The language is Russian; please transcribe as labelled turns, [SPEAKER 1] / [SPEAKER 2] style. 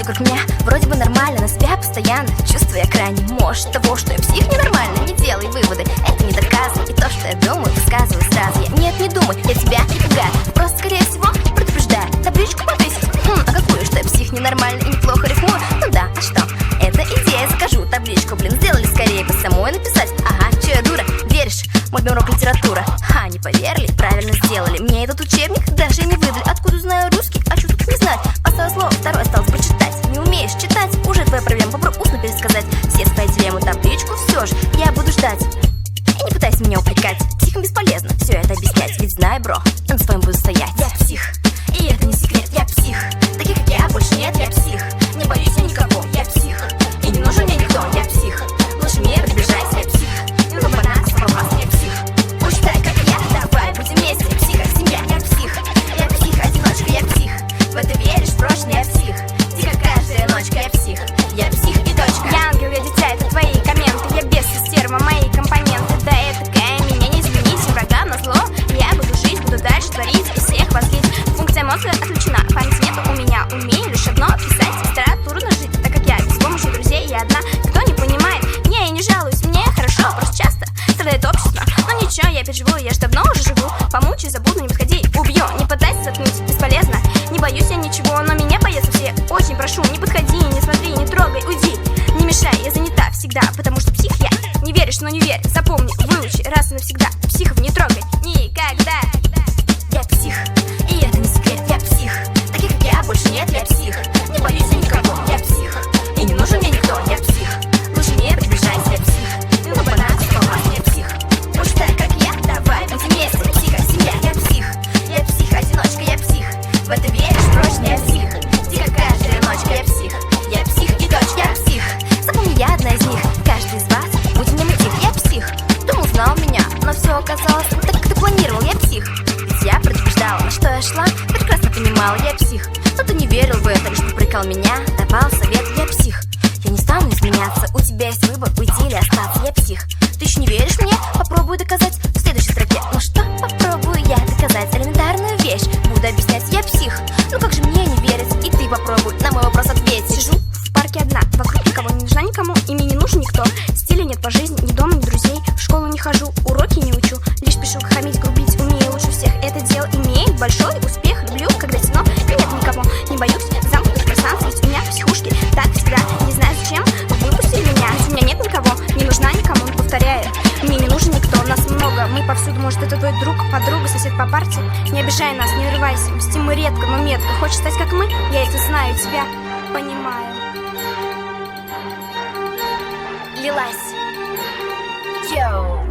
[SPEAKER 1] вокруг меня вроде бы нормально, но себя постоянно чувствую я крайне. Может, того, что я псих, ненормально. Не делай выводы, это не доказано. И то, что я думаю, высказываю сразу. Нет, не думай, я тебя не пугаю. Просто, скорее всего, предупреждаю. Табличку повесить, а какую, что я псих, ненормально и неплохо рифмую? Ну да, а что? Это идея, закажу табличку, блин, сделали скорее бы самой написать. Ага, че я дура, веришь? Мой урок литература. Ха, не поверили, правильно сделали. Мне этот учебник даже не выдали. Откуда знаю русский, а что тут не знать? Поставил слово, второе осталось прочитать. Не умеешь читать, уже твоя проблема. Попробуй устно пересказать все свои дилеммы, табличку, все ж, я буду ждать. И не пытайся меня упрекать, психом бесполезно все это объяснять. Ведь знай, бро, на своем буду стоять. Я псих, и это не секрет, я псих. Таких как я больше нет, я псих. Не боюсь я никого, я псих. И не нужен мне никто, я псих. Лучше мне приближайся, я псих. Ну банан, попасть, я псих. Учитай, как я, давай будем вместе. Псих, как семья, я псих. Я псих, одиночка, я псих. В это веришь, прочно, я псих. Тихо каждая ночка, я псих. Я псих и точка.
[SPEAKER 2] Я ангел, я дитя, это твои комменты. Я без стерва, мои компоненты. Да это такая, меня не изменить, врага на зло. Я буду жить, буду дальше творить и всех возлить. Функция мозга отключена, память нету у меня. Умею лишь одно, писать стара, трудно жить. Так как я без помощи друзей, я одна. Кто не понимает, не, я не жалуюсь, мне хорошо. Просто часто страдает общество. Но ничего, я переживу, я ж давно уже живу. Помучаю, забуду, не подходи, убью. Не пытайся заткнуть, бесполезно. Не боюсь я ничего, но меня боятся все. Очень прошу, не подходи, не смотри, не трогай, уйди. Не мешай, я занята всегда, потому что псих я. Не веришь, но не верь, запомни, выучи раз и навсегда. Психов не трогай никогда.
[SPEAKER 1] Я псих, и это не секрет, я псих. Таких как я больше нет, я псих. Не боюсь я никого, я псих. И не нужен мне никто, я псих. Лучше мне приближайся, я псих. Ну банан, попасть, я псих. Учитай, как я, давай будем вместе. Псих, как семья, я псих. Я псих, одиночка, я псих. В это веришь, прочно, я псих. Тихо каждая ночка, я псих. Я псих и точка, я псих. Запомни, я одна из них. Каждый из вас будь мне мотив, я псих. Думал, знал меня, но все оказалось не так, как ты планировал, я псих. Ведь я предупреждала, на что я шла, прекрасно понимала, я псих. Но ты не верил в это, лишь попрекал меня, давал совет, я псих. Я не стану изменяться, у тебя есть выбор, уйти или остаться, я псих. Ты еще не веришь мне? Попробую доказать в следующей строке. Ну что, попробую я доказать элементарную вещь. Буду объяснять, я псих. Ну как же мне не верить? И ты попробуй на мой вопрос ответить.
[SPEAKER 2] Сижу в парке одна, вокруг никого, не нужна никому, и мне не нужен никто. Стиля нет по жизни, ни дома, ни друзей. В школу не хожу, уроки не учу. Лишь пишу, хамить, грубить, умею лучше всех. Это дело имеет большой успех. Люблю, когда темно, и нет никого. Не боюсь замкнутых пространств, ведь у меня в психушке так всегда. Не знаю зачем, выпустили меня. У меня нет никого, не нужна никому. Повторяю, мне не нужен никто, нас много. Мы повсюду, может это твой друг, подруга, сосед по парте. Не обижай нас, не рывайся. Мстим мы редко, но метко. Хочешь стать как мы? Я это знаю, тебя понимаю.
[SPEAKER 1] Лилась. Йоу.